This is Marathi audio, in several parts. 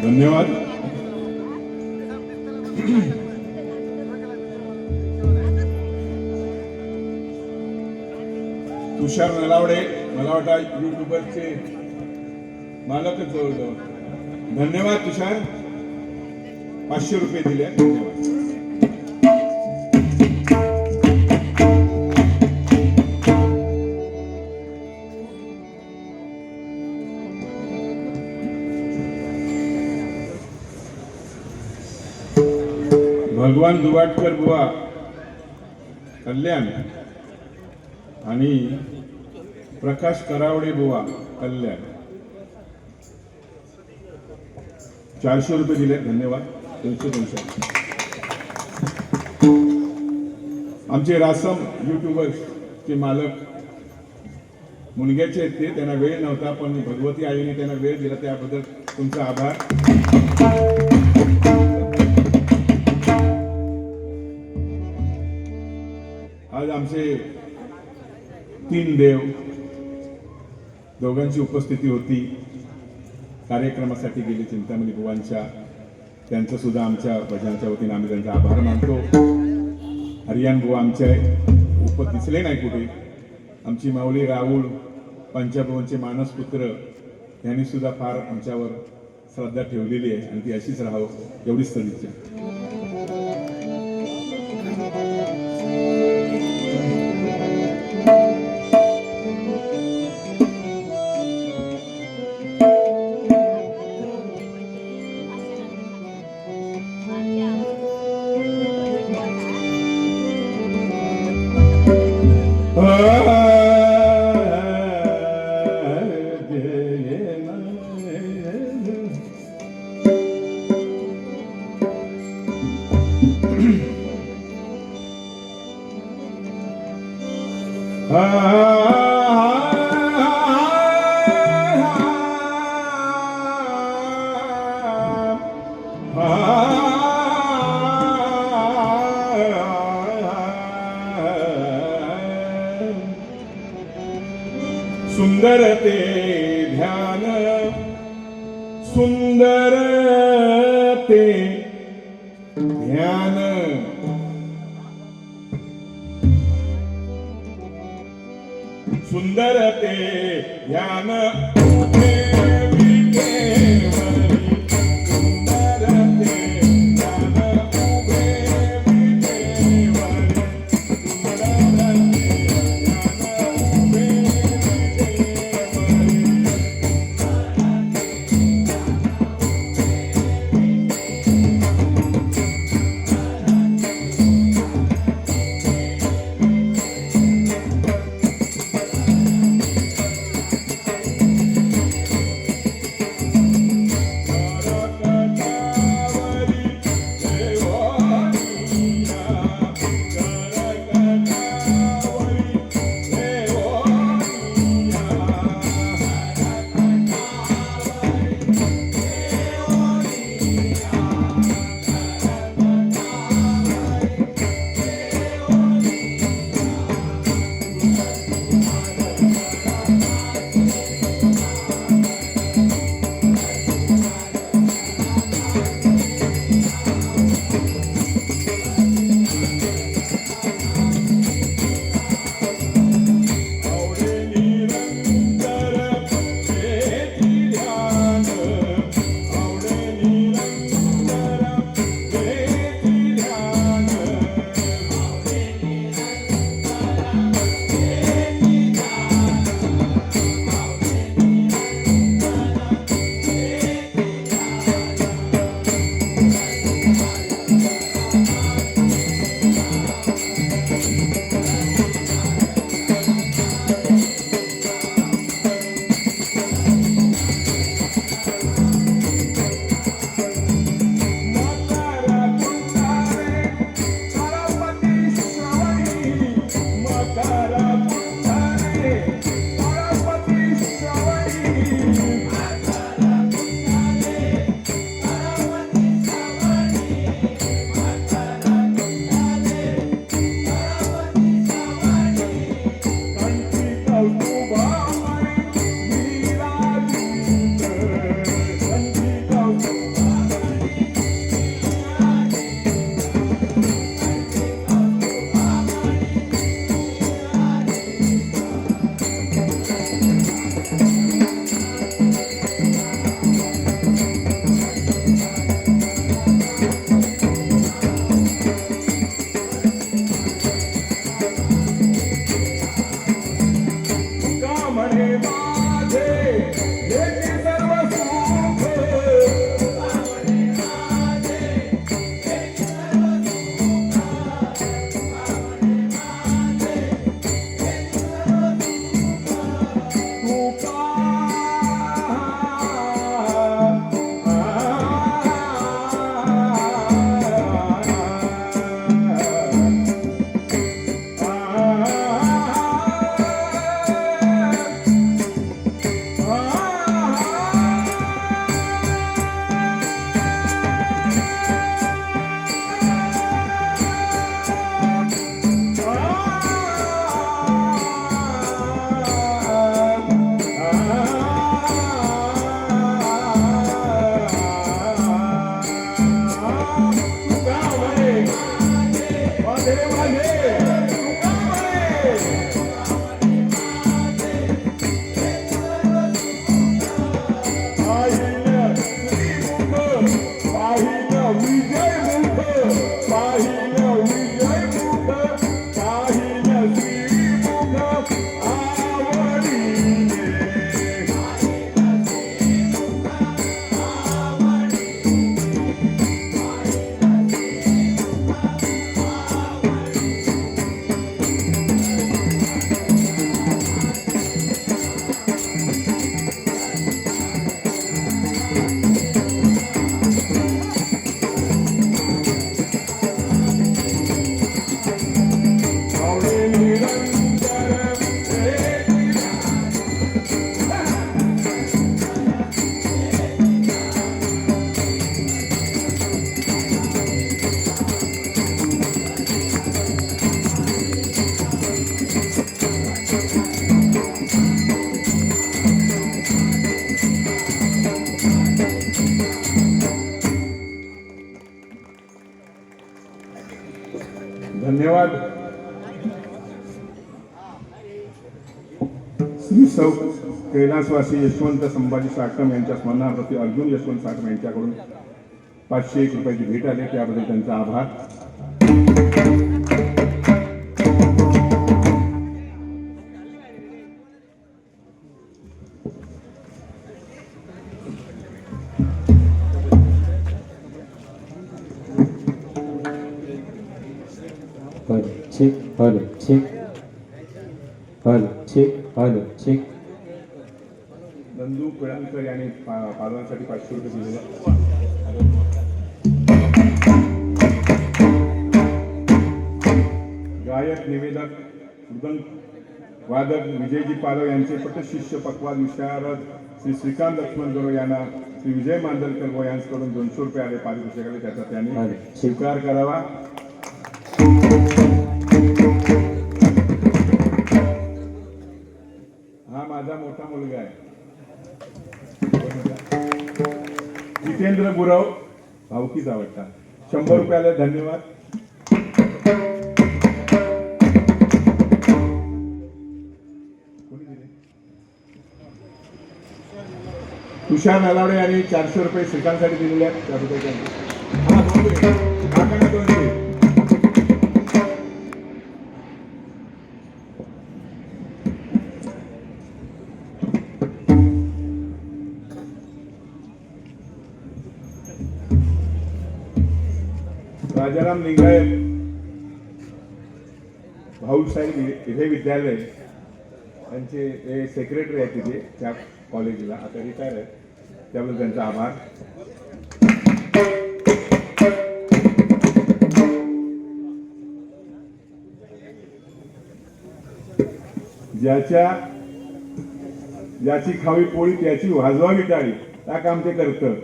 धन्यवाद. तुषार नलावडे, मला वाटतं युट्यूबरचे मालकच जवळजवळ. धन्यवाद तुषार, 500 रुपये दिले. धन्यवाद. भगवान दुवाटकर बुवा कल्याण आणि प्रकाश करावडे बुवा कल्याण 400 रुपये दिले. धन्यवाद. 200. आमचे रासम युट्यूबर्सचे मालक मुनग्याचे आहेत ते, त्यांना वेळ नव्हता पण भगवती आईने त्यांना वेळ दिला, त्याबद्दल तुमचा आभार. आज आमचे 3 देव दोघांची उपस्थिती होती. कार्यक्रमासाठी गेले चिंतामणी बुवांच्या, त्यांचं सुद्धा आमच्या भजनाच्या वतीने आम्ही त्यांचा आभार मानतो. हरियाण बुवा आमच्या दिसले नाही कुठे. आमची माऊली राहुल पंचाभवनचे मानसपुत्र यांनी सुद्धा फार आमच्यावर श्रद्धा ठेवलेली आहे आणि ती अशीच राहावं एवढीच सदिच्छा. सुंदर ते ध्यान, सुंदर ते ध्यान, सुंदर ते ध्यान. धन्यवाद. श्री सौ कैलासवासी यशवंत संभाजी साकम यांच्या स्मरणाप्रती अर्जुन यशवंत साकम यांच्याकडून 501 रुपयाची भेट आली, त्याबद्दल त्यांचा आभार. check. नंदू पिळणकर यांनी पालवांसाठी 500 रुपये दिलेले. गायक, निवेदक, मृदंग वादक विजयजी पालव यांचे पटशिष्य पक्वाद विशारद श्री श्रीकांत लक्ष्मण गरो यांना श्री विजय मांजलकर गो यांच्याकडून 200 रुपये आले पारितोषिकाले, त्याचा त्यांनी स्वीकार करावा. हा माझा मोठा मुलगा आहे जितेंद्र गुरव, भावकीच आवडता. 100 रुपयाला धन्यवाद. तुषार नलावडे यांनी 400 रुपये श्रीकांतसाठी दिलेले आहेत, त्याबद्दल राजाराम लिंगायत भाऊसाहेब इथे विद्यालय त्यांचे ते सेक्रेटरी आहेत तिथे त्या कॉलेजला, आता रिटायर आहेत, त्याबद्दल त्यांचा आभार. ज्याची खावी पोळी त्याची वाजवावी टाळी, त्या काम ते करतं.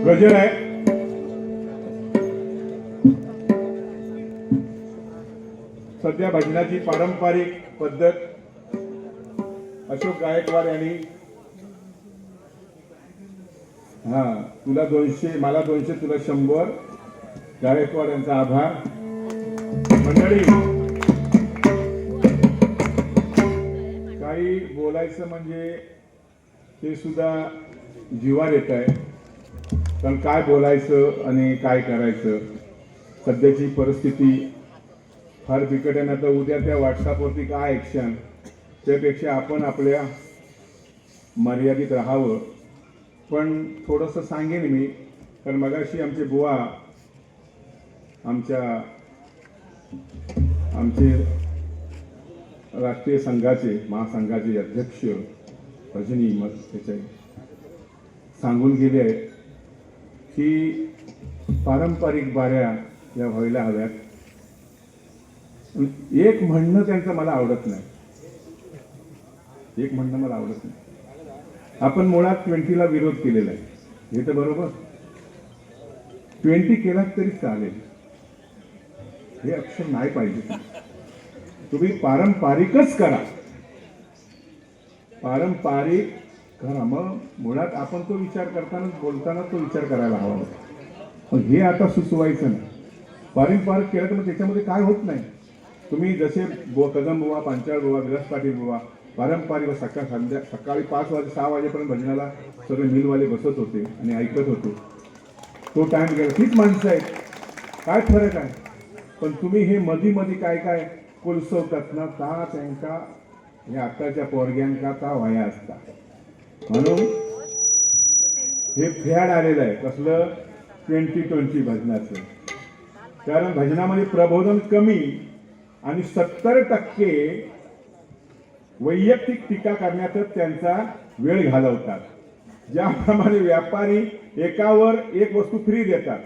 गजर आहे. सध्या भजनाची पारंपरिक पद्धत अशोक गायकवाड यांनी, तुला 200 मला 200 तुला 100. गायकवाड यांचा आभार. मंडळी, काही बोलायचं म्हणजे ते सुद्धा जीवावर येत आहे, पण काय बोलायचं आणि काय करायचं. सध्याची परिस्थिती फार बिकट आहे. आता उद्या त्या व्हॉट्सअपवरती काय ॲक्शन, त्यापेक्षा आपण आपल्या मर्यादित राहावं. पण थोडंसं सांगेन मी, कारण मगाशी आमचे बुवा आमचे राष्ट्रीय संघाचे महासंघाचे अध्यक्ष रजनी मत त्याचे सांगून गेले आहेत की पारंपरिक बाऱ्या या व्हायला हव्यात. एक म्हणणं त्यांचं मला आवडत नाही, आपण मुळात 20ला विरोध केलेला आहे, हे तर बरोबर. 20 केलात तरी चालेल, हे अक्षर नाही पाहिजे. तुम्ही पारंपरिकच करा, पारंपरिक करा. मग मुळात आपण तो विचार करताना बोलताना तो विचार करायला हवा होता. हे आता सुचवायचं नाही. पारंपरिक केलं तर मग त्याच्यामध्ये काय होत नाही. तुम्ही जसे कदम बुवा, पांचाळ बुवा, विलास पाटील बुवा पारंपरिक सकाळी 5 वाजे 6 वाजेपर्यंत भजनाला सगळे मिलवाले बसत होते आणि ऐकत होते. तो टाइम गेला. तीच माणसं आहेत, काय फरक आहे. पण तुम्ही हे मधी काय काय कुलसवतात ना, का त्यांका हे आताच्या पोरग्यांका का व्हाया असता. म्हणून हे फॅड आलेलं आहे कसलं 2020 भजनाचं. कारण भजनामध्ये प्रबोधन कमी आणि 70% वैयक्तिक टीका करण्यातच त्यांचा वेळ घालवतात. ज्याप्रमाणे व्यापारी एकावर एक वस्तू फ्री देतात,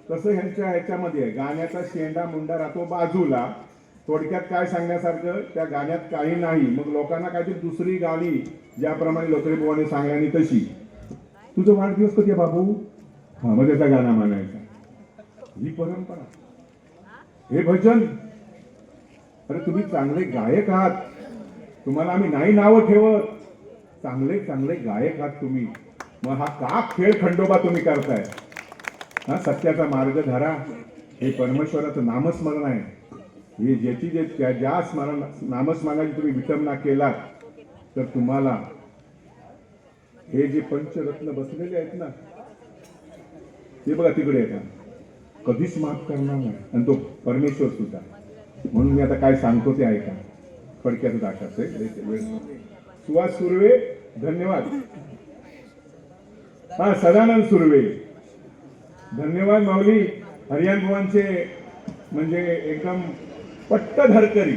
तसं ह्याच्यामध्ये गाण्याचा शेंडा मुंडा राहतो बाजूला. थोडक्यात काय सांगण्यासारखं, त्या गाण्यात काही नाही. मग लोकांना काहीतरी दुसरी गाणी, ज्याप्रमाणे लोकरी बुवाने सांगल्यानी तशी, तुझं वाढदिवस कधी आहे बाबू, हा मग त्याचा गाणं म्हणायचा. ही परंपरा, हे भजन. अरे तुम्ही चांगले गायक आहात, तुम्हाला आम्ही नाही नावं ठेवत, चांगले चांगले गायक आहात तुम्ही. मग हा का खेळ खंडोबा तुम्ही करताय? हा सत्याचा मार्ग धरा. हे परमेश्वराचं नामस्मरण आहे. हे ज्या स्मरण नामस्मरणाची तुम्ही विटंबना केलात, तर तुम्हाला हे जे पंचरत्न बसलेले आहेत ना, ते बघा तिकडे येतात, कधीच माफ करणार नाही. आणि तो परमेश्वर सुद्धा. म्हणून मी आता काय सांगतो ते ऐका. फडक्याचं दाखवतोय. सुहास सुर्वे धन्यवाद. हा सदानंद सुर्वे धन्यवाद. माऊली हरियान बुवांचे म्हणजे एकदम पट्टधरकरी,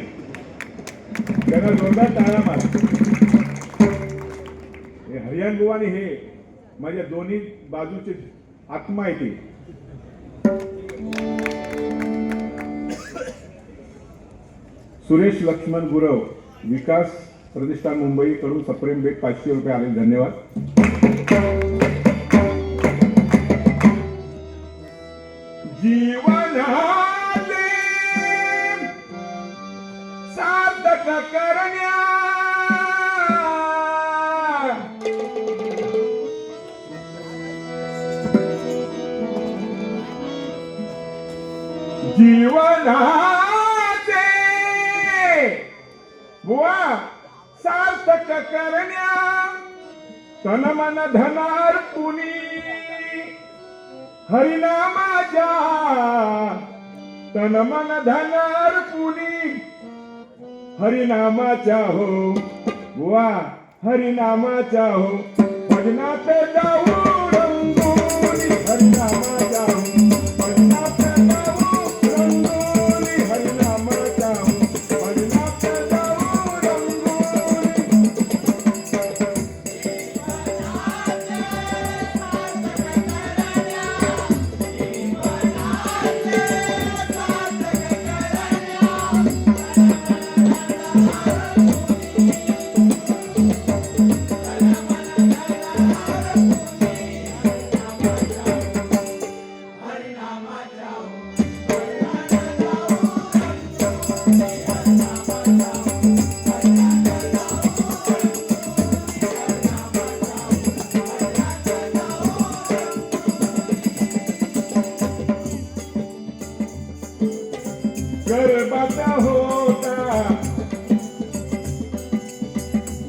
त्यांना जोरदार टाळा मारा. हे हरियान बुवानी हे माझ्या दोन्ही बाजूचे आत्मा आहे ते. सुरेश लक्ष्मण गुरव विकास प्रतिष्ठान मुंबई कडून सप्रेम भेट 500 रुपये आले, धन्यवाद. जीवनाचे सार्थक करण्या बुवा सार्थक करण्या तन मन धनार्पुनी हरिनामाच्या, तन मन धनार्पुनी हरिनामाच्या हो बुवा, हरिनामाच्या हो. भजनात जाऊ रंगोली हरिनामाच्या हो, भजनात जाऊ रंगोली हरिनामाच्या हो, भजनात जाऊ रंगोली.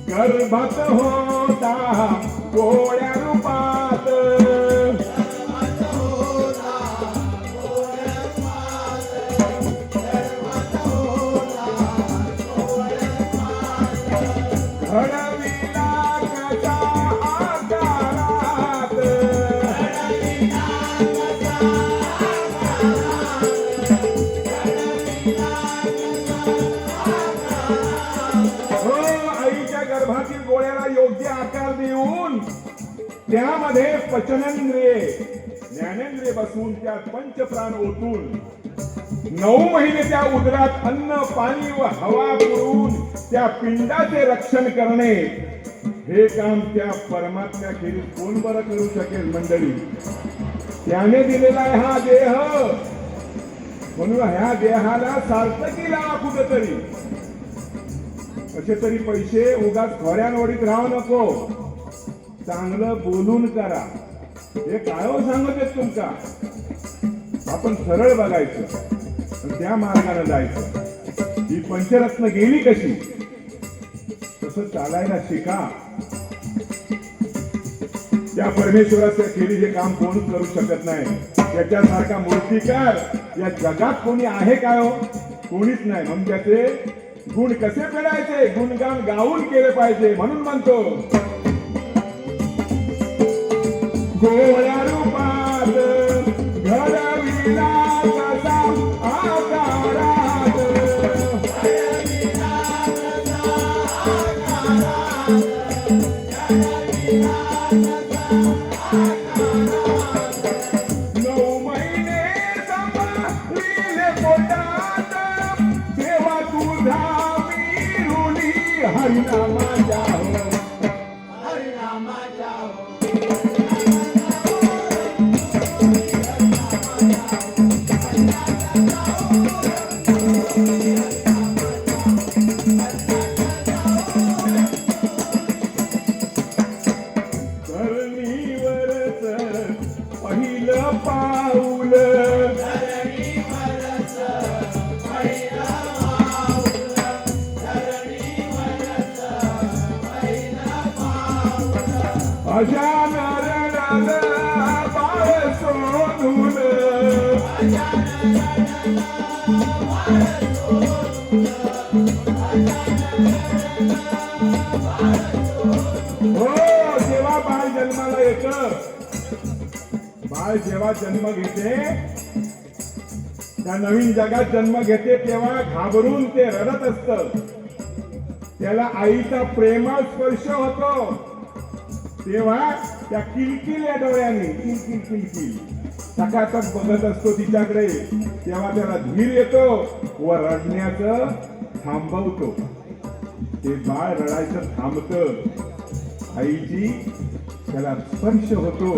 गर्भात होता गोळ्या रूपात, घडविला कशा आकारात, गर्भातील गोळ्याला योग्य आकार देऊन त्यामध्ये पचनेंद्रिये ज्ञानेंद्रिये बसवून त्यात पंचप्राण ओतून 9 महिने त्या उदरात अन्न पाणी व हवा पुरवून त्या पिंडाचे रक्षण करणे, हे काम त्या परमात्म्याखेरीज कोण बरं करू शकेल मंडळी? त्याने दिलेला आहे हा देह. म्हणून ह्या देहाला सार्थकी लावा कुठेतरी. कसे तरी पैसे उगाच खोऱ्यानवडीत राहू नको, चांगलं बोलून करा. हे काय हो सांगत आहेत तुमचा? आपण सरळ बघायचं आणि त्या मार्गाने जायचं. ही पंचरत्न गेली कशी, तसं चालायला शिका. त्या परमेश्वराच्या खेळी हे काम कोणच करू शकत नाही. त्याच्यासारखा मूर्तिकार या जगात कोणी आहे काय हो? कोणीच नाही. म्हणून त्याचे गुण कसे फेडायचे, गुणगान गाऊन केले पाहिजे. म्हणून म्हणतो गोळ्या रूपात घडविला कसा आकारात, हरिनामाच्या हो धरणीवरच पहिलं पाऊल अजान रणाला बाळ सोडून हो जेव्हा बाळ जन्माला येतं, बाळ जेव्हा जन्म घेते, त्या नवीन जगात जन्म घेते, तेव्हा घाबरून ते रडत असत. त्याला आईचा प्रेमळ स्पर्श होतो. तेव्हा त्या किलकिल्या डोळ्यांनी किलकिल किलकिल सकाळच बघत असतो तिच्याकडे. तेव्हा त्याला धीर येतो व रडण्याचं थांबवतो. ते बाळ रडायचं थांबतं. आईची त्याला स्पर्श होतो.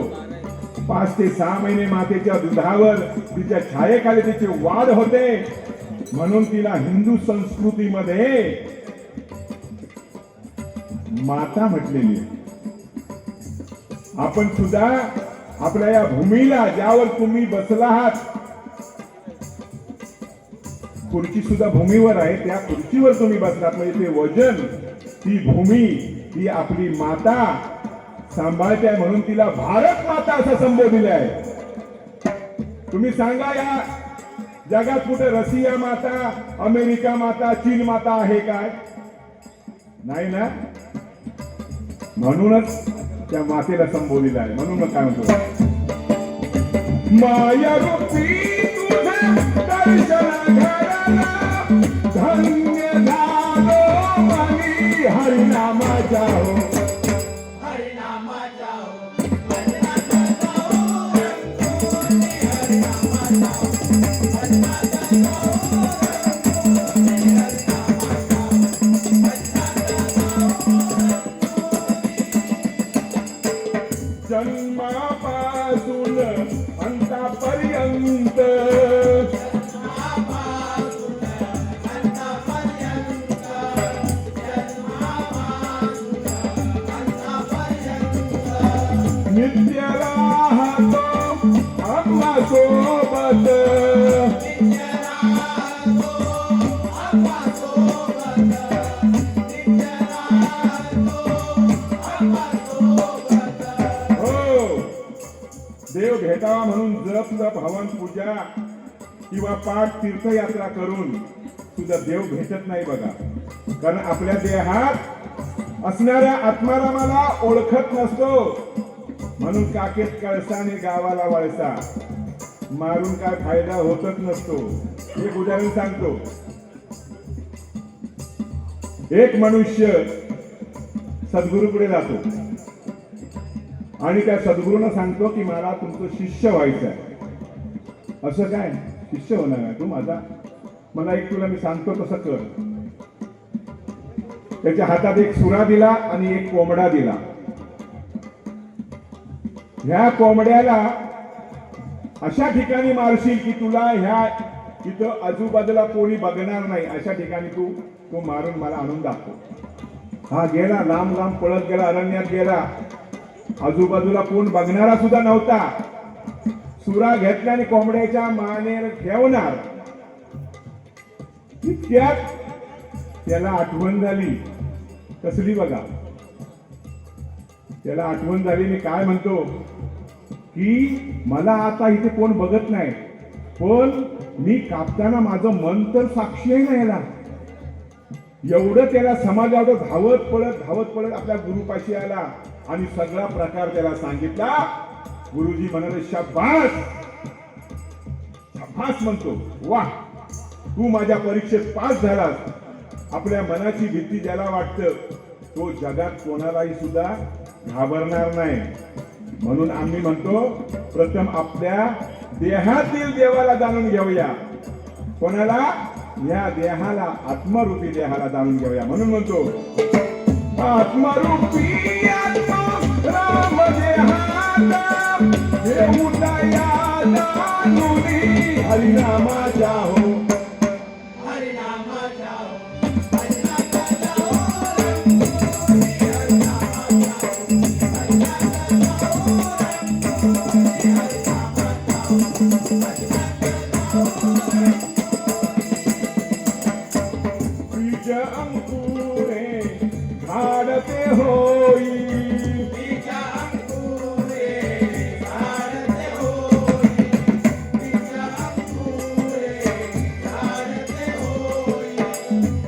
5 ते 6 महिने मातेच्या दुधावर तिच्या छायेखाली तिची वाढ होते. म्हणून तिला हिंदू संस्कृतीमध्ये माता म्हटलेली आहे. आपण सुद्धा आपल्या या भूमीला, ज्यावर तुम्ही बसला आहात, खुर्ची सुद्धा भूमीवर आहे, त्या खुर्चीवर तुम्ही बसलात म्हणजे ते वजन, ती भूमी, ती आपली माता सांभाळते आहे. म्हणून तिला भारत माता असं संबोधले आहे. तुम्ही सांगा या जगात कुठे रशिया माता, अमेरिका माता, चीन माता आहे काय? नाही ना. म्हणूनच त्या मातेला संबोधित आहे. म्हणून मग काय म्हणतो, माया रूपी तुझे दर्शन घडला, धन्य झालो मनी हरिनामाच्या हो. जन्मापासून अंतापर्यंत नित्य राहतो आपला सोबत. देव भेटावा म्हणून जप तप हवन पूजा किंवा पाठ तीर्थयात्रा करून सुद्धा देव भेटत नाही बघा. कारण आपल्या देहात असणाऱ्या आत्मारामाला ओळखत नसतो. म्हणून काकेत कळसा आणि गावाला वळसा मारून काय फायदा होतच नसतो. एक उदाहरण सांगतो. एक मनुष्य सद्गुरूकडे जातो आणि त्या सद्गुरूंना सांगतो की मला तुमचं शिष्य व्हायचं आहे. असं काय शिष्य होणार आहे तू माझा? मला एक तुला मी सांगतो तसं कर. त्याच्या हातात एक सुरा दिला आणि एक कोंबडा दिला. ह्या कोंबड्याला अशा ठिकाणी मारशील की तुला ह्या इथं आजूबाजूला कोणी बघणार नाही, अशा ठिकाणी तू मारून मला आणून दाखव. हा गेला, लांब लांब पळत गेला, अरण्यात गेला, आजूबाजूला कोण बघणारा सुद्धा नव्हता. सुरा घेतला आणि कोंबड्याच्या मानेर ठेवणार. इतक्यात त्याला आठवण झाली. कसली बघा, त्याला आठवण झाली. मी काय म्हणतो की मला आता इथे कोण बघत नाही, पण मी कापताना माझं मन तर साक्षी आहे ना याला. एवढं त्याला समाजावर धावत पळत आपल्या गुरुपाशी आला आणि सगळा प्रकार त्याला सांगितला. गुरुजी म्हणाले शाबास शाबास म्हणतो, वाह तू माझ्या परीक्षेत पास झालास. आपल्या मनाची भीती ज्याला वाटतं तो जगात कोणालाही सुद्धा घाबरणार नाही. म्हणून आम्ही म्हणतो प्रथम आपल्या देहातील देवाला जाणून घेऊया. कोणाला? या देहाला, आत्मरूपी देहाला जाणून घेऊया. म्हणून म्हणतो आत्मरूपी आत्मा राम देहात घेऊ दया जानुनी हरिनामाच्या हो बीज अंकुरे झाडते होई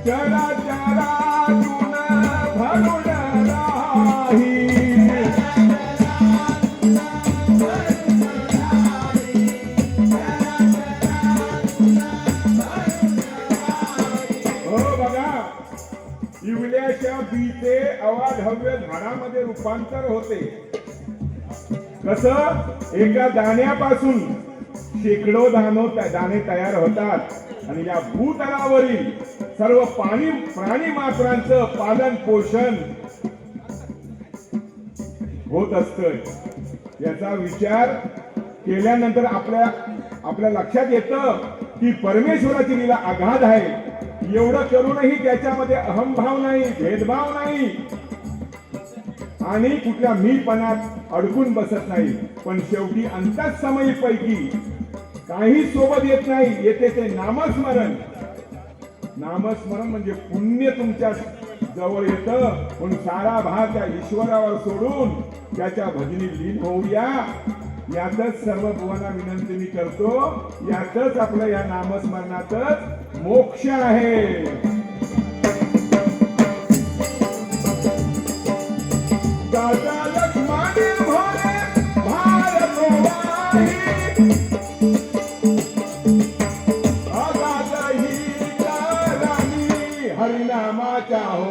चरा चरातून भरून राही हो बघा इवल्याच्या बीचे अवाढव्य झाडामध्ये रूपांतर होते कसं एका दाण्यापासून शेकडो दाणे तयार होतात आणि या भूतलावरील सर्व प्राणी मात्रांचं पालन पोषण होत असतं याचा विचार केल्यानंतर आपल्या लक्षात येतं की परमेश्वराची लीला अगाध आहे एवढं करूनही त्याच्यामध्ये अहंभाव नाही भेदभाव नाही आणि कुठल्या मीपणात अडकून बसत नाही पण शेवटी अंतःसमयी पैकी काही सोबत येत नाही येते ते नामस्मरण म्हणजे पुण्य तुमच्या जवळ येतं म्हणून सारा भाग त्या ईश्वरावर सोडून त्याच्या भजनी लीन होऊया यातच सर्व भुवांना विनंती मी करतो यातच आपलं या नामस्मरणातच मोक्ष आहे दादा लक्ष्मण भोले भारत वाही अगाध ही राणी हरिनामाच्या हो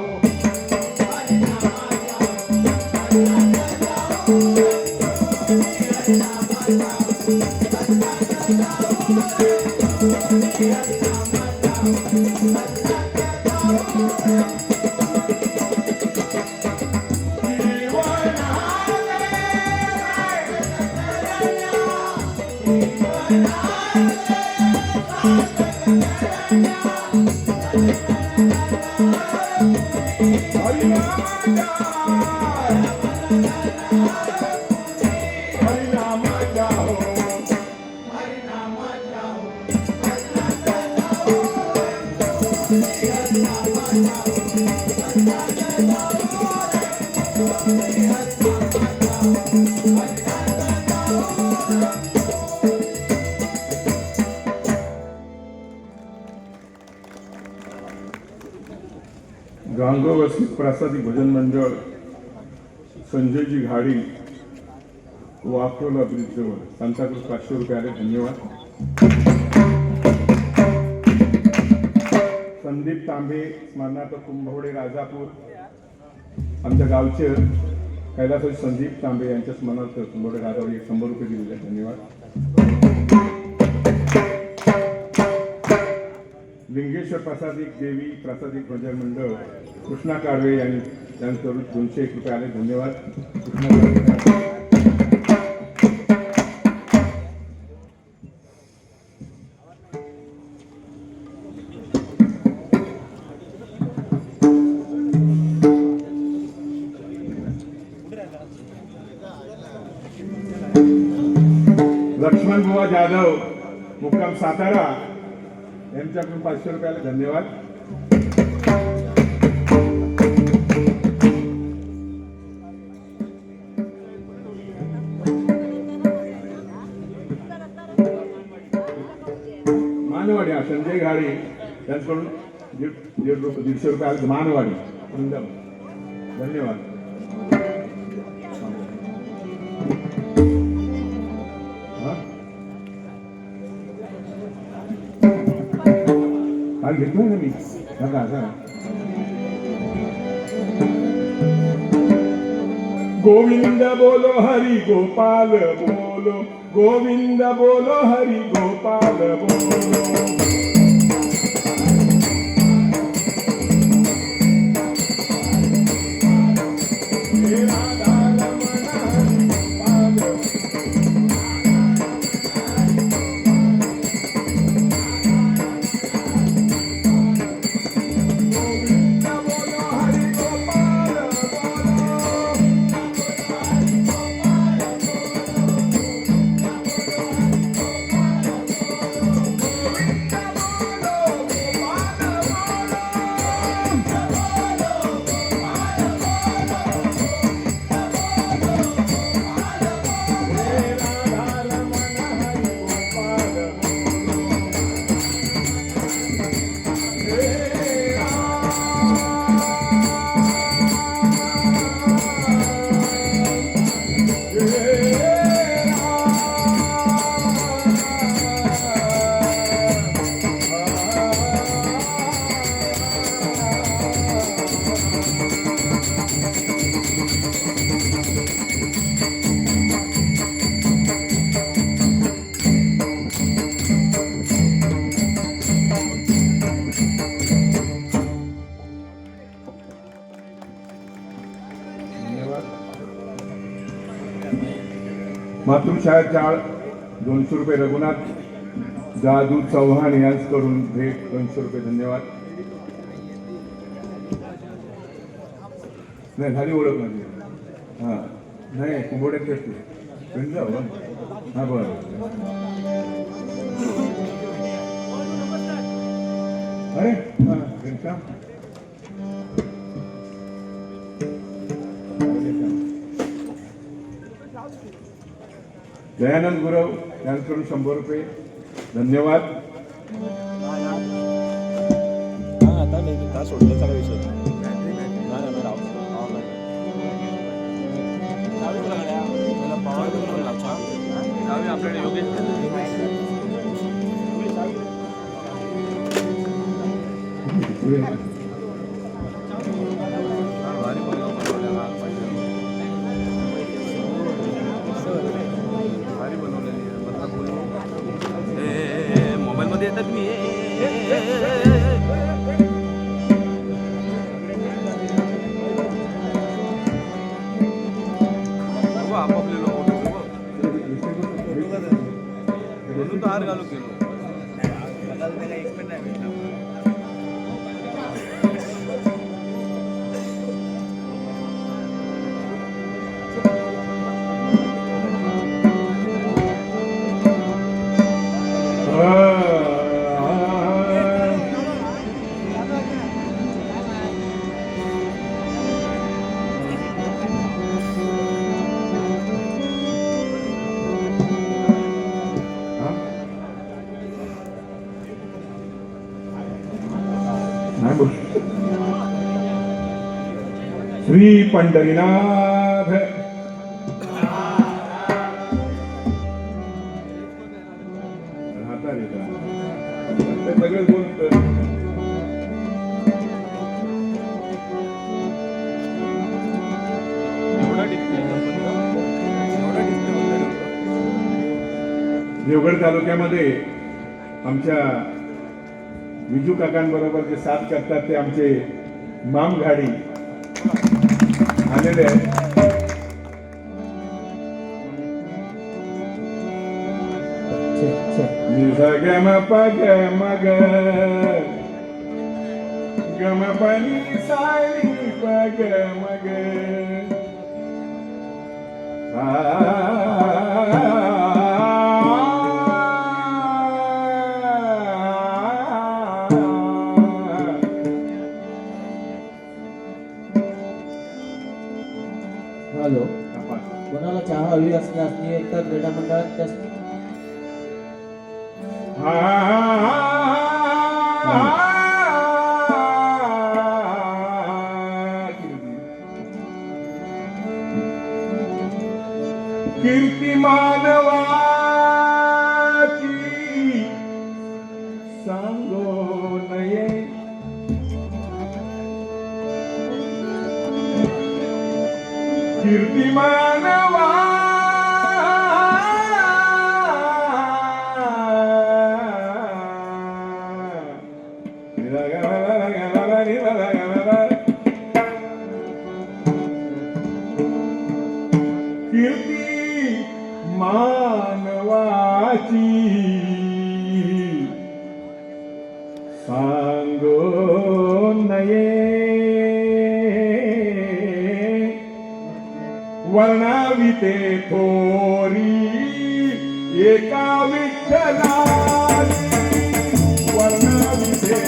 गांगोवस्ती प्रासादिक भजन मंडळ संजयजी घाडी वाकोला ब्रिज जवळ सांताक्रूज 500 रुपये आले धन्यवाद संदीप तांबे स्मरणार्थ कुंभवडे राजापूर आमच्या गावचे कैलासवासी संदीप तांबे यांच्या स्मरणार्थ कुंभवडे राजापूर 100 रुपये दिलेले धन्यवाद लिंगेश्वर प्रसादिक देवी प्रसादिक भजन मंडळ कृष्णा काळवे यांनी त्यांचं 201 रुपये आले धन्यवाद कृष्णा काळवे लक्ष्मण बुवा जाधव मुक्काम सातारा यांच्याकडून 500 रुपये आले धन्यवाद मानवाडी संजय घाडी त्यांच्याकडून 150 रुपये आले मानवाडी धन्यवाद घेतलं ना मी बघा गोविंद बोलो हरि गोपाल बोलो गोविंद बोलो हरि गोपाल बोलो धन्यवाद. मातृशाळा चाळ 200 रुपये रघुनाथ जादू चव्हाण यांच्याकडून भेट 200 रुपये. धन्यवाद. नाही झाली ओळख माझी. हां नाही कुंभोड्यात असते जाऊ. हां बरं. अरे हां घनश्याम. दयानंद गुरव यांच्याकडून 100 रुपये. धन्यवाद. आता मी तास सोडण्याचा विषय आपल्याकडे योगेश मोबाईल मध्ये येतात मी आपापले लोक म्हणून तर हार घालून गेलो. श्री पंढरीनाथ सगळे बोलत देवगड तालुक्यामध्ये आमच्या विजू काकांबरोबर जे साथ करतात ते आमचे माम गाडी आलेले आहेत. गम पग मग गम पनी साली पग मग हॅलो कोणाला चहा हवी असल्यास एकदा क्रीडा मंडळात जास्त कीर्ती मानवाची सांगो नये कीर्ती मानवा कीर्ती मानवाची सांगो नये वर्णाविते थोरी एका विठ्ठलाची वर्णाविते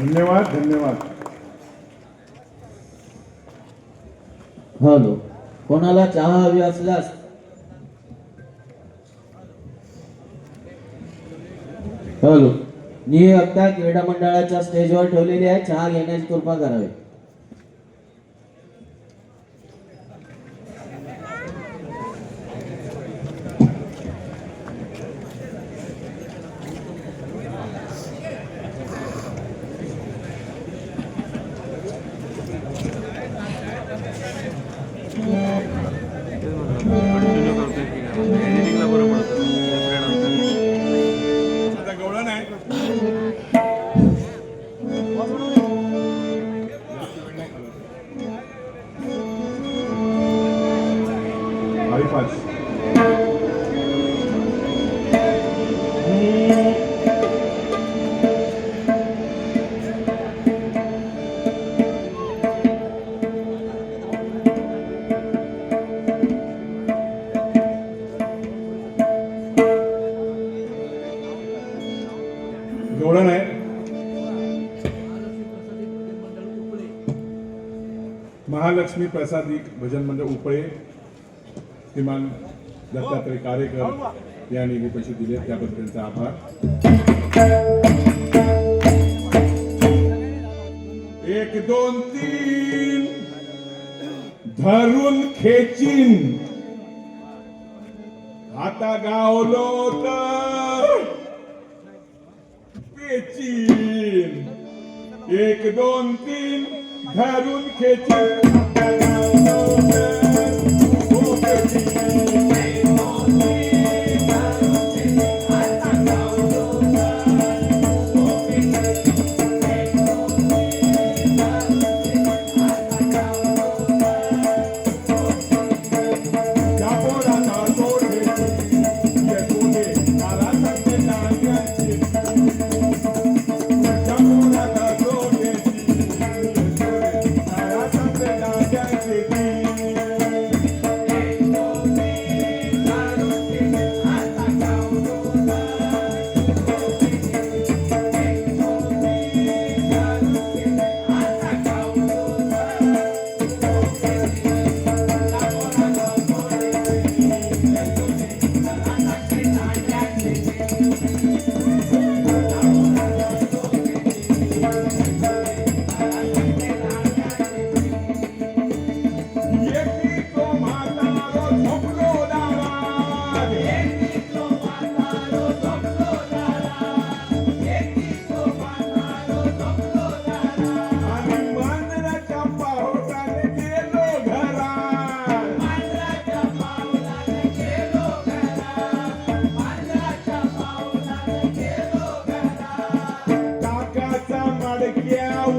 धन्यवाद धन्यवाद. हॅलो, कोणाला चहा हवी असल्यास हॅलो, नियुक्ता क्रीडा मंडळाच्या स्टेजवर ठेवलेली आहे. चहा घेण्याची कृपा करावी. आता गवळण आहे. हरिपाठ. गवळण आहे. महालक्ष्मी प्रसादिक भजन मंडळ उपळे श्रीमान दत्तात्रय कारेकर यांनी हे पैसे दिले त्याबद्दल त्यांचा आभार. एक दोन तीन धरून खेचीन आता गावलो तर पेचीन. एक दोन तीन धरून खेचीन आता गावलो तर पेचीन.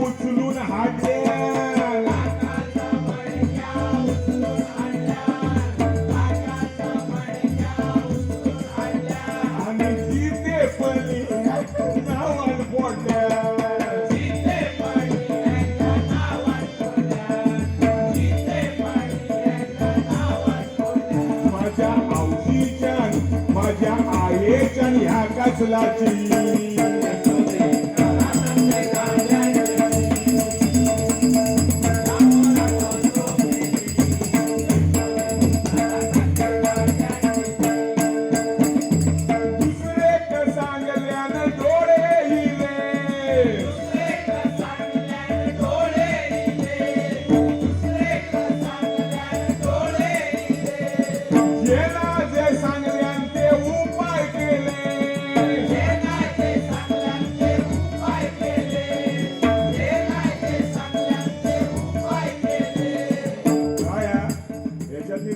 उचलून हाडल्या आणि जिथे पली नावान पोडल्या. माझ्या आवशीच्या माझ्या आईच्या ह्या कसलाची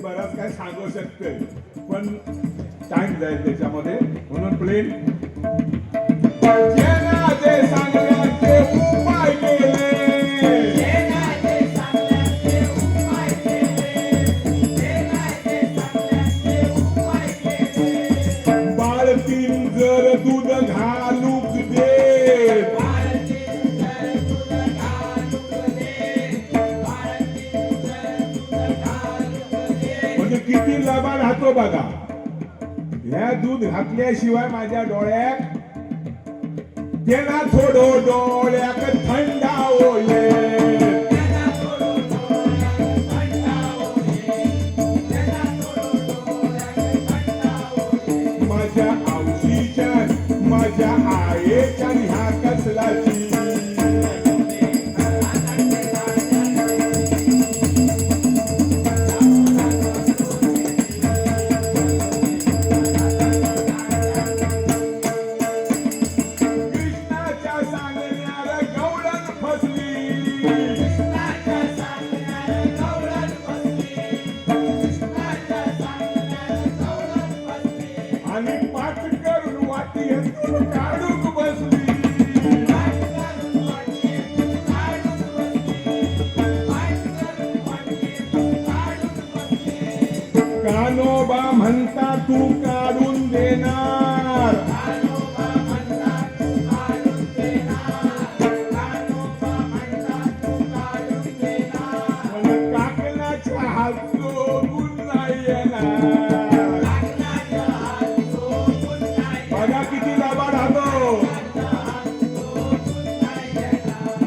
बराच काय सांगू शकते पण टाइम जाईल त्याच्यामध्ये म्हणून प्लेन सांगण्याचे उपाय केले बाळतीन जर दूध घालूक दे किती लाभा राहतो बघा. ह्या दूध घातल्याशिवाय माझ्या डोळ्यात त्याला थोडो डोळ्याक थंडावले माझ्या आवशीच्या माझ्या आईच्या ह्या कसलाची कृष्णाच्या सांगण्याला गवळण फसली आणि पाठ करून वाटी हंतरून काढून बसली कानोबा म्हणता तू काढून देणार पण काकणाच्या हात जोगून नाही येणार बघा किती लबाड हातो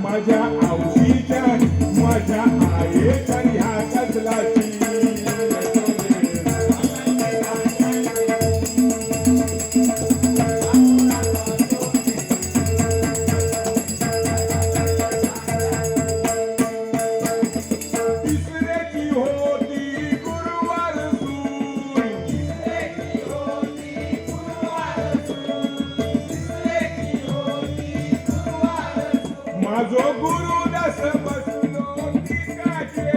माझ्या आवशीच्या माझ्या आईच्या ह्या कसलाची तिसऱ्याची होती गुरुवार सून माझो गुरुदास बसलो टिकाचे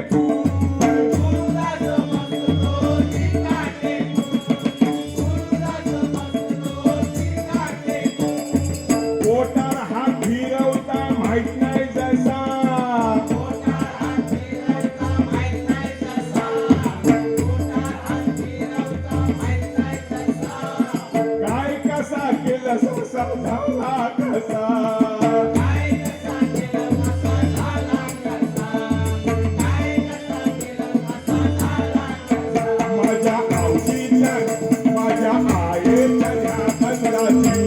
पोटार हात फिरवता माहित नाही जसा काय कसा केला ससा झाला कसा माझ्या आवशीच्या माझ्या आईच्या ह्या कसलाची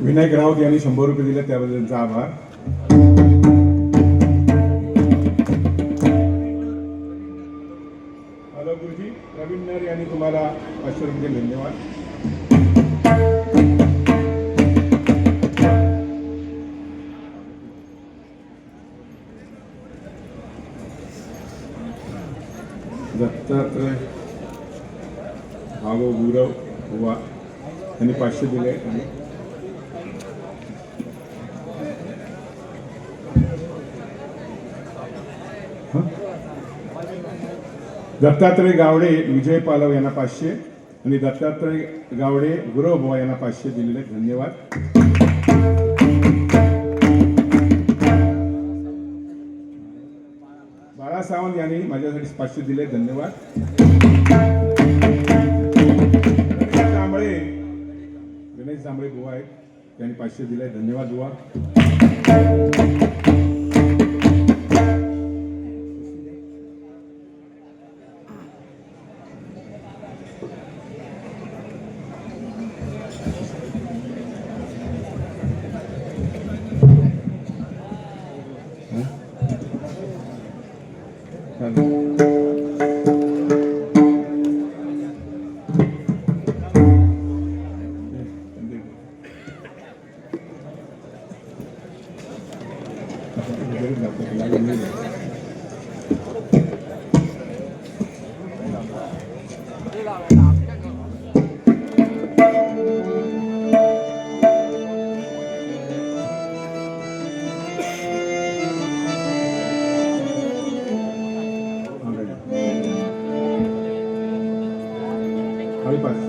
विनायक राऊत यांनी 100 रुपये दिले त्याबद्दल त्यांचा आभार. हॅलो गुरुजी, प्रवीण नर यांनी तुम्हाला 500 रुपये दिले, धन्यवाद. दत्तात्रय भागो गुरव हुआ यांनी 500 दिले. दत्तात्रय गावडे विजय पालव यांना 500 आणि दत्तात्रय गावडे गुरव बुवा यांना 500 दिलेले, धन्यवाद. बाळा सावंत यांनी माझ्यासाठी 500 दिले, धन्यवाद. गणेश जांभळे बुवा आहेत, त्यांनी 500 दिले, धन्यवाद बुवा. हरिपास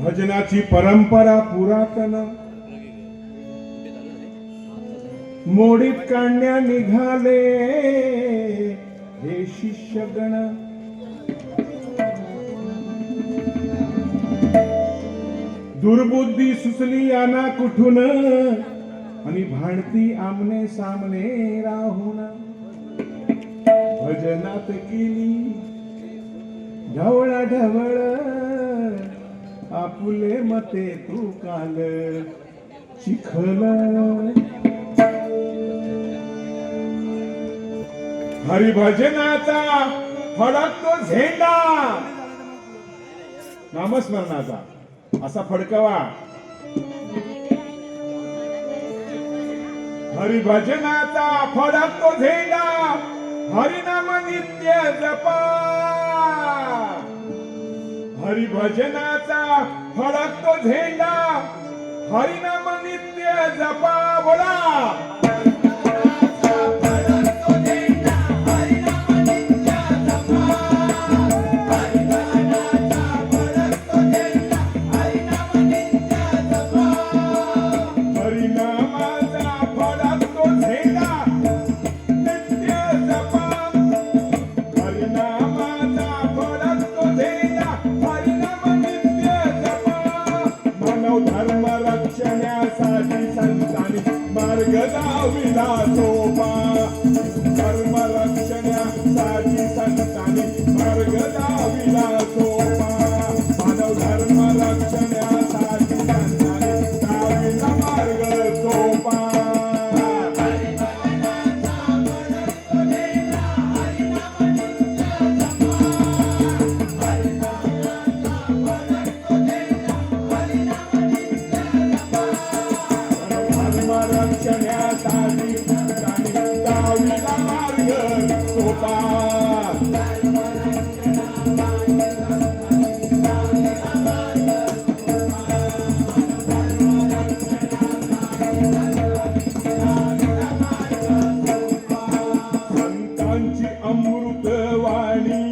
भजनाची परंपरा पुरातन मोडीत काढण्या निघाले हे शिष्यगण. दुर्बुद्धी सुचली यांना कुठून आणि भांडती आमने सामने राहून. भजनात केली ढवळा ढवळ आपुले मते तू काल चिखल. हरिभजनाचा फडकतो झेंडा नामस्मरणाचा असा फडकवा. हरिभजनाचा फडकतो झेंडा हरिनाम नित्य जपा. हरिभजनाचा फडकतो झेंडा हरिनाम नित्य जपा. बोला मार्ग दाविला सोपा. धर्म रक्षणासाठी संतांनी मार्ग दाविला सोपा. मानव धर्म रक्षणासाठी संतांनी दाविला मार्ग सोपा. रक्षण्यासाठी दाविला मार्ग सोपा. संतांची अमृतवाणी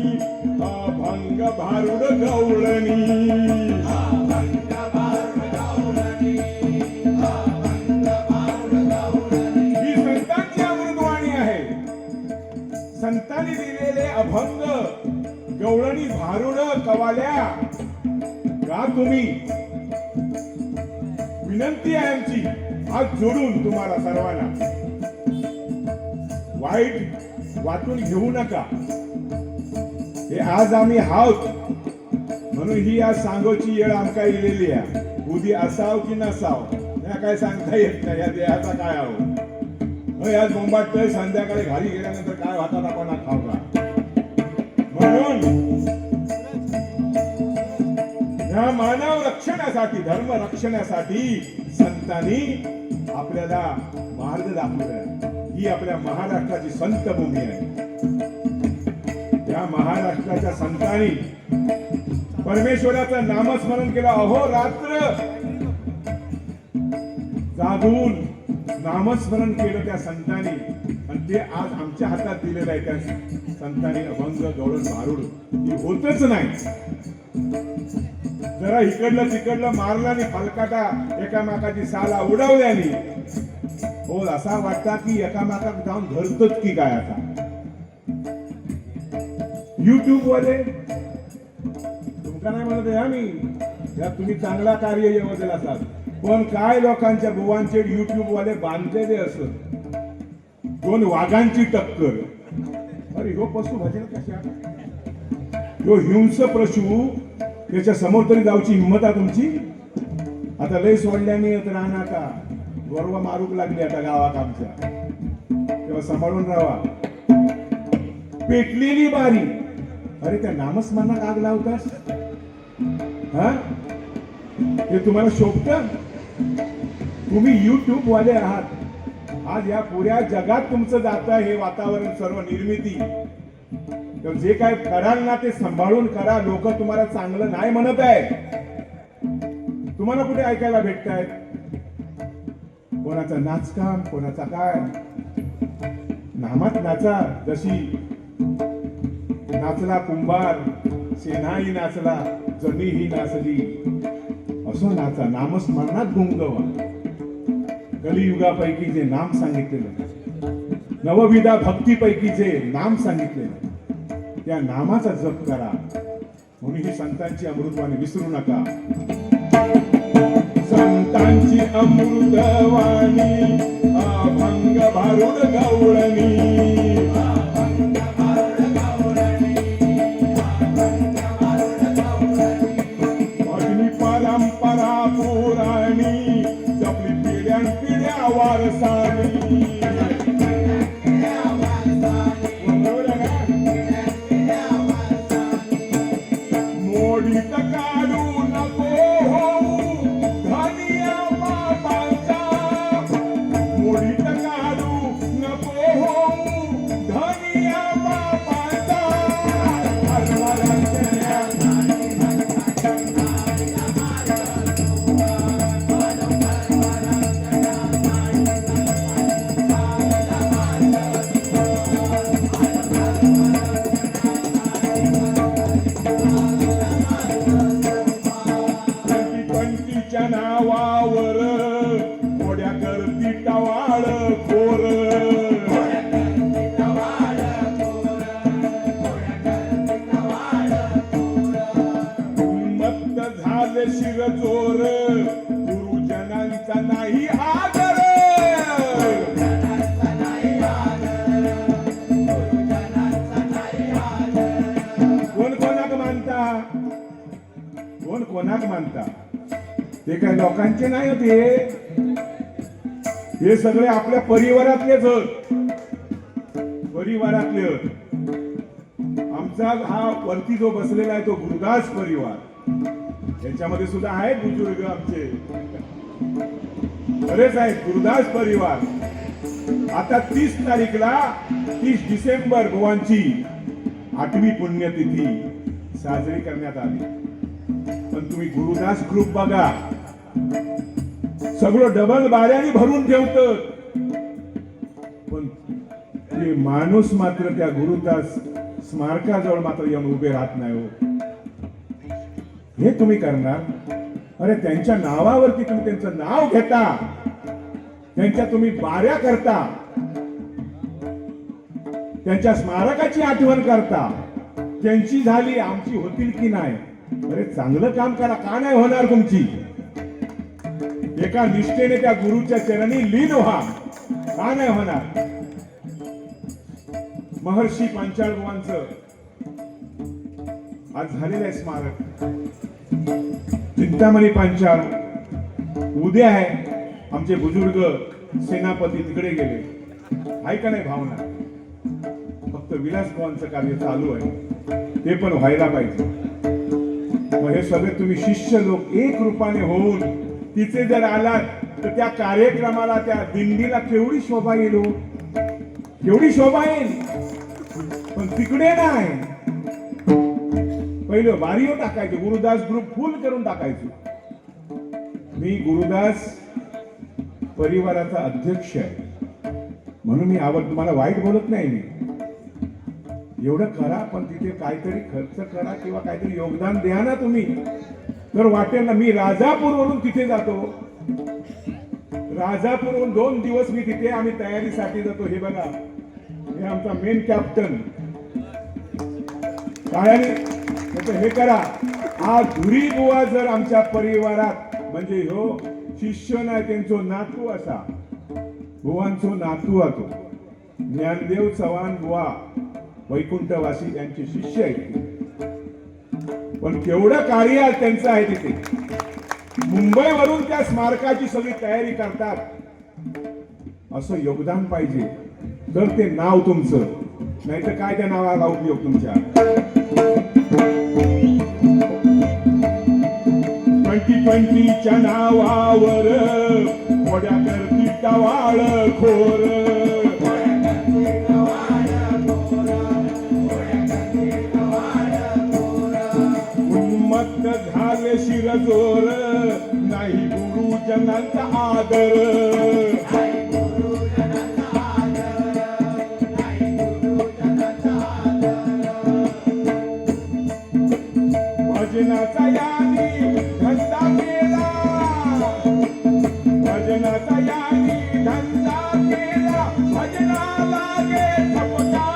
अभंग भारुड गवळणी. संतांनी दिलेले अभंग गवळणी भारुड कवाल्या गा तुम्ही. विनंती आहे आमची हात जोडून तुम्हाला सर्वांना वाईट वाटून घेऊ नका. हे आज आम्ही हात म्हणून ही आज सांगोची येळ आमका इलेली आहे. उदी असाव की नसाव या काय सांगता येत नाही. या देहाचा काय आहो आज बोंबाटतोय. संध्याकाळी घरी गेल्यानंतर काय वाटत आपण खाऊ का. म्हणून या मानव रक्षणासाठी धर्म रक्षणासाठी संतांनी आपल्याला मार्ग दाखवला. ही आपल्या महाराष्ट्राची संत भूमी आहे. त्या महाराष्ट्राच्या संतांनी परमेश्वराचं नामस्मरण केलं. अहोरात्र जागून नामस्मरण केलं त्या संतांनी आणि ते आज आमच्या हातात दिलेलं आहे. त्या संतांनी अभंग गवळण भारुड ही होतच नाही. जरा इकडलं तिकडलं मारलं आणि फलकाटा एकामेकाची साला उडवल्याने हो असा वाटता की एकामेकाक जाऊन धरतोच की काय. आता युट्यूब वाले तुमका नाही म्हणत आम्ही तुम्ही चांगला कार्य येवदेल असाल पण काय लोकांच्या बुवांचे युट्यूब वाले बांधलेले असत. दोन वाघांची टक्कर. अरे हो पशु भजन कशा यो हिंस पशु त्याच्या समोर तरी जाऊची हिंमत आहे तुमची. आता लय सोडल्याने राहणार का गोरवा मारूक लागली आता गावात आमच्या. तेव्हा सांभाळून राहा. पेटलेली बारी. अरे त्या नामस्मरणात आग लावतास हा हे तुम्हाला शोभतं? तुम्ही युट्यूब वाले आहात. आज या पुऱ्या जगात तुमचं जात आहे हे वातावरण, सर्व निर्मिती. तर जे काय कराल ना ते सांभाळून करा. लोक तुम्हाला चांगलं नाही म्हणत आहे. तुम्हाला कुठे ऐकायला भेटतायत? कोणाचा नाचकाम, कोणाचा काय. नामात नाचा. जशी नाचला कुंभार, सेनाही नाचला, जमीही नाचली, असं नाचा. नामस्मरणात गुंगवा. कलियुगापैकी जे नाम सांगितलेलं, नवविधा भक्तीपैकी जे नाम सांगितलेलं, त्या नामाचा जप करा. म्हणून ही संतांची अमृतवाणी विसरू नका. संतांची अमृतवाणी अभंग भारुड गवळणी. अग्नी परंपरा पुराणी जपली पिढ्यान पिढ्या वारसानी. मोडीत काढू नको होऊ धनिया बापांचा. मोडीत काढू नको होऊ धनिया बापांचा. पंचीच्या नावावर मोड्या करती टवाळ खोर. मत्त झाले शिरजोर, गुरुजनांचा नाही आदर. कोण कोणाक मानता? कोण कोणाक मानता? ते काय लोकांचे नाही होते. हे सगळे आपल्या परिवारातलेच होत. परिवारातले होत. आमचा हा वरती जो बसलेला आहे तो गुरुदास परिवार. याच्यामध्ये सुद्धा आहेत बुजुर्ग आमचे, बरेच आहेत. गुरुदास परिवार. आता 30 तारीखला 30 डिसेंबर बुवांची 8वी पुण्यतिथी साजरी करण्यात आली. पण तुम्ही गुरुदास ग्रुप बघा, सगळं डबल बाऱ्याने भरून ठेवतं. पण ते माणूस मात्र त्या गुरुदास स्मारकाजवळ मात्र येऊन उभे राहत नाही हो. हे तुम्ही करणार? अरे त्यांच्या नावावरती तुम्ही त्यांचं नाव घेता, त्यांच्या तुम्ही बाऱ्या करता, त्यांच्या स्मारकाची आठवण करता. त्यांची झाली, आमची होतील की नाही? अरे चांगलं काम करा. का नाही होणार तुमची? एका निष्ठेने त्या गुरुच्या चरणी लीन व्हा. का नाही होणार? महर्षी पांचाळ बुवांचं आज झालेलं आहे स्मारक. चिंतामणी पांचाळ. उद्या आहे. आमचे बुजुर्ग सेनापती तिकडे गेले. आहे का नाही भावना? फक्त विलास बुवांचं कार्य चालू आहे, ते पण व्हायला पाहिजे. मग हे सगळे तुम्ही शिष्य लोक एक रूपाने होऊन तिथे जर आलात तर त्या कार्यक्रमाला, त्या दिंडीला केवढी शोभा येईल हो. केवढी शोभा येईल. पण तिकडे नाही. पहिलं वारीवर टाकायचे. गुरुदास ग्रुप फुल करून टाकायचे. मी गुरुदास परिवाराचा अध्यक्ष आहे म्हणून मी तुम्हाला वाईट बोलत नाही. मी एवढं करा, पण तिथे काहीतरी खर्च करा किंवा काहीतरी योगदान द्या ना तुम्ही. तर वाटेल ना. मी राजापूरवरून तिथे जातो. राजापूरवरून 2 दिवस मी तिथे, आम्ही तयारीसाठी जातो. हे बघा, हे आमचा मेन कॅप्टन. काय हे करा. हा धुरी बुवा जर आमच्या परिवारात, म्हणजे हो शिष्य नाही, त्यांचो नातू असा. बुवांचो नातू होतो. ज्ञानदेव चव्हाण बुवा वैकुंठवासी यांचे शिष्य आहेत. पण केवढं कार्य त्यांचं आहे तिथे. मुंबईवरून त्या स्मारकाची सगळी तयारी करतात. असं योगदान पाहिजे तर ते नाव तुमचं. नाही तर काय त्या नावाला उपयोग तुमच्या. बंटीच्या नावावर मोड्या करती टवाळ खोर उन्मत्त झाले शिरजोर नाही गुरुजनांचा आदर भजनाचा यानी धंदा केला भजनाचा यानी धंदा केला भजना लागे ठपका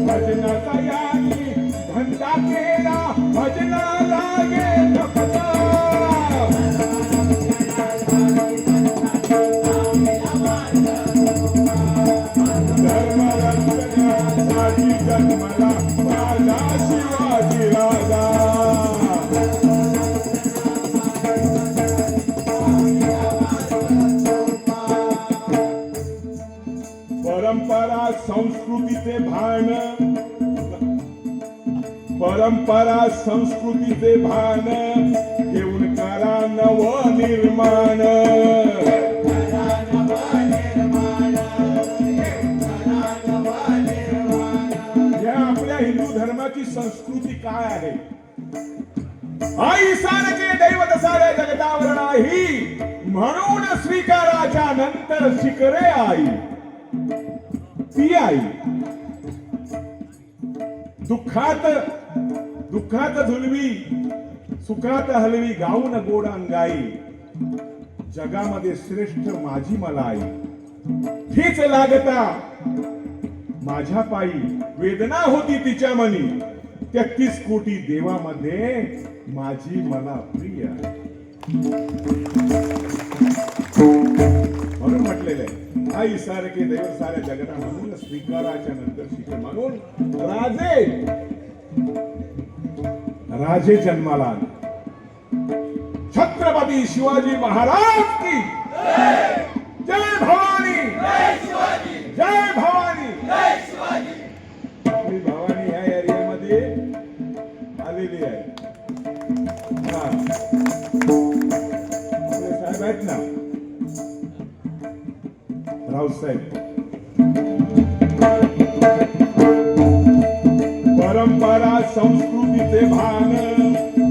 भजनाचा यानी धंदा केला भजना लागे ठपका धर्म रक्षणासाठी जन्मला माझा शिवाजी राजा परंपरा संस्कृतीचे भान परंपरा संस्कृतीचे भान घेऊन करा नवनिर्माण या आपल्या हिंदू धर्माची संस्कृती काय आहे आई सारखे दैवत सारे जगतावर नाही म्हणून स्वीकाराच्या नंतर शिकरे आई ती आई दुःखात झुलवी सुखात हलवी गाऊन गोड अंगाई जगामध्ये श्रेष्ठ माझी मला आई हीच लागता माझ्या पायी वेदना होती तिच्या मनी 33 कोटी देवामध्ये माझी मला प्रिय म्हणून म्हटलेलं आहे आई सारखे दैव साऱ्या जगता म्हणून स्वीकाराच्या नंतर शिके म्हणून राजे जन्माला आले. छत्रपती शिवाजी महाराज की जय भवानी जय भवानी आपली भवानी ह्या एरियामध्ये आलेली आहे आपले साहेब आहेत ना रावसाहेब परंपरा संस्कृतीचे भान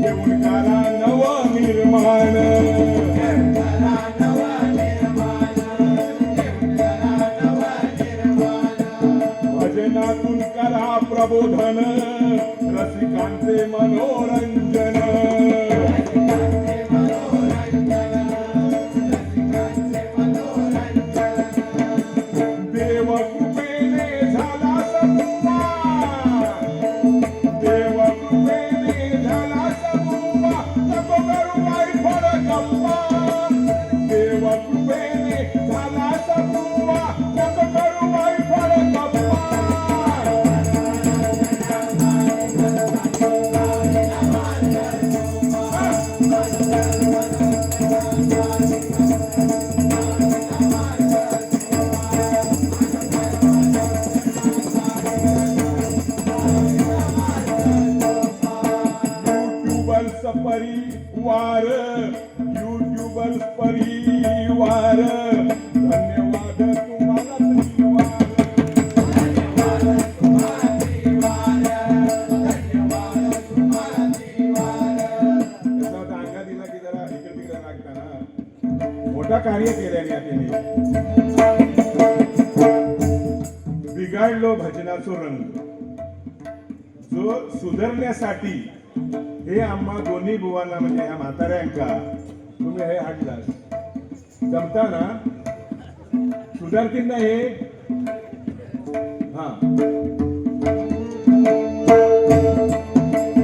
घेऊन करा नवनिर्माण भजनातून करा प्रबोधन रसिकांचे मनोरंजन परिवार युट्यूबर्स परिवार धन्यवाद तुम्हाला अंगा दिला की जरा इकडे तिकडे लागताना मोठा कार्य केल्याने त्याने बिघाडलो भजनाचो रंग जो सुधारण्यासाठी हे आम्हा दोन्ही बुवांना म्हणजे ह्या म्हाताऱ्यांका तुम्ही हे हाडलास जमता ना सुधारतील ना हे हा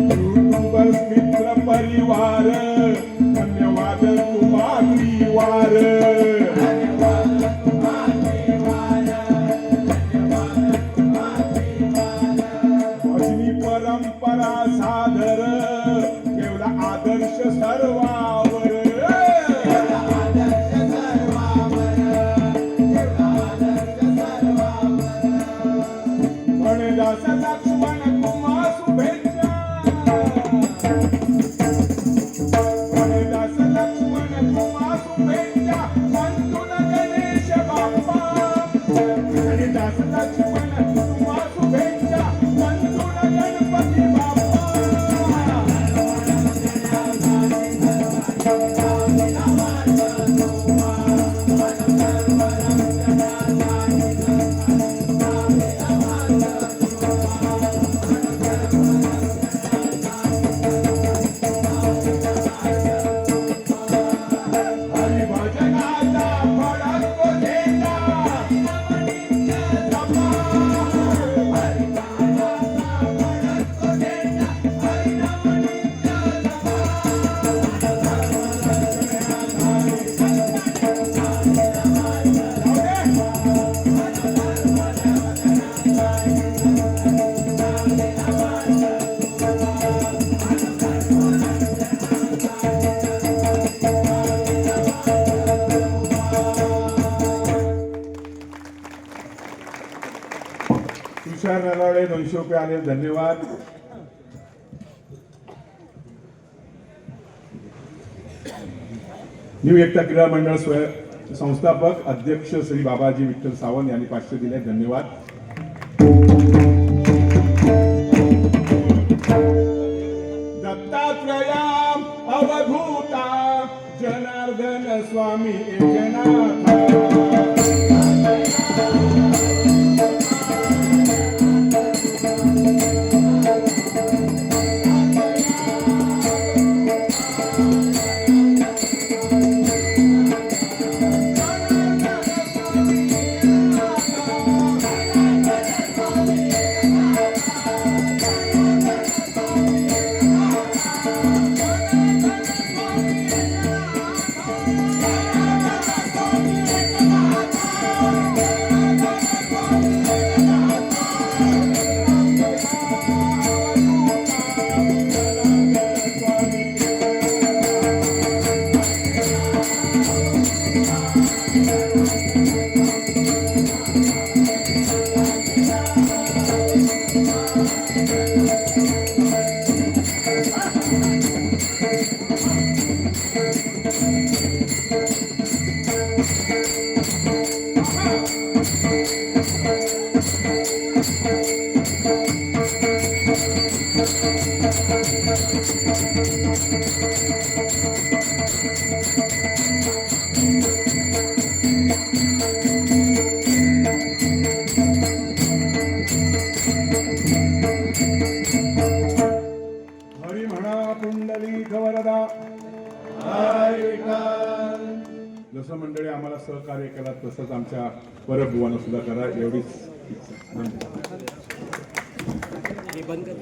युट्यूबर्स मित्र परिवार धन्यवाद तुम्हा परिवार भजनी परंपरा सादर आदर्श सर्वावर म्हणदास लक्ष्मण तुम्हा शुभेच्छा म्हणदास ₹200 आले, धन्यवाद. न्यू एकता क्रीडा मंडळ संस्थापक अध्यक्ष श्री बाबाजी विठ्ठल सावंत यांनी 500 दिले, धन्यवाद. दत्तात्रया अवधूता जनार्दन स्वामी एकनाथ. हरी म्हणा पुंडलिक वरदा. जसं मंडळी आम्हाला सहकार्य केला तसंच आमच्या परबुवांना सुद्धा करा, एवढीच इच्छा.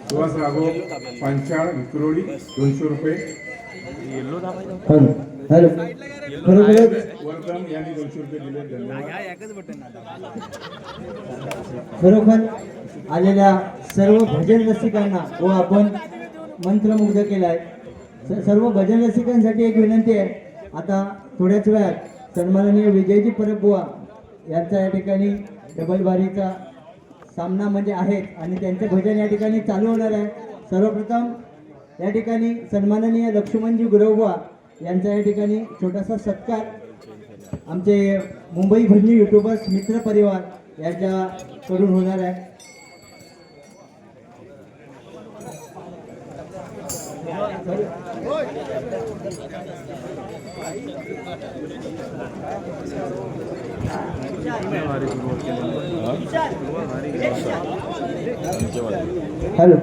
सुहास राघव पांचाळ विक्रोळी ₹200. हॅलो खरोखरच वर्धन यांनी ₹200 दिले, धन्यवाद. खरोखर आलेल्या सर्व भजन रसिकांना व आपण मंत्रमुग्ध केलाय. सर्व भजन रसिकांसाठी एक विनंती आहे. आता थोड्याच वेळात सन्माननीय विजयजी परबुवा यांचा या ठिकाणी डबल बारीचा सामना म्हणजे आहेत आणि त्यांचे भजन या ठिकाणी चालू होणार आहे. सर्वप्रथम या ठिकाणी सन्माननीय लक्ष्मणजी गुरवबुवा यांचा या ठिकाणी छोटासा सत्कार आमचे मुंबई भजनी युट्यूबर्स मित्र परिवार यांच्याकडून होणार आहे. हॅलो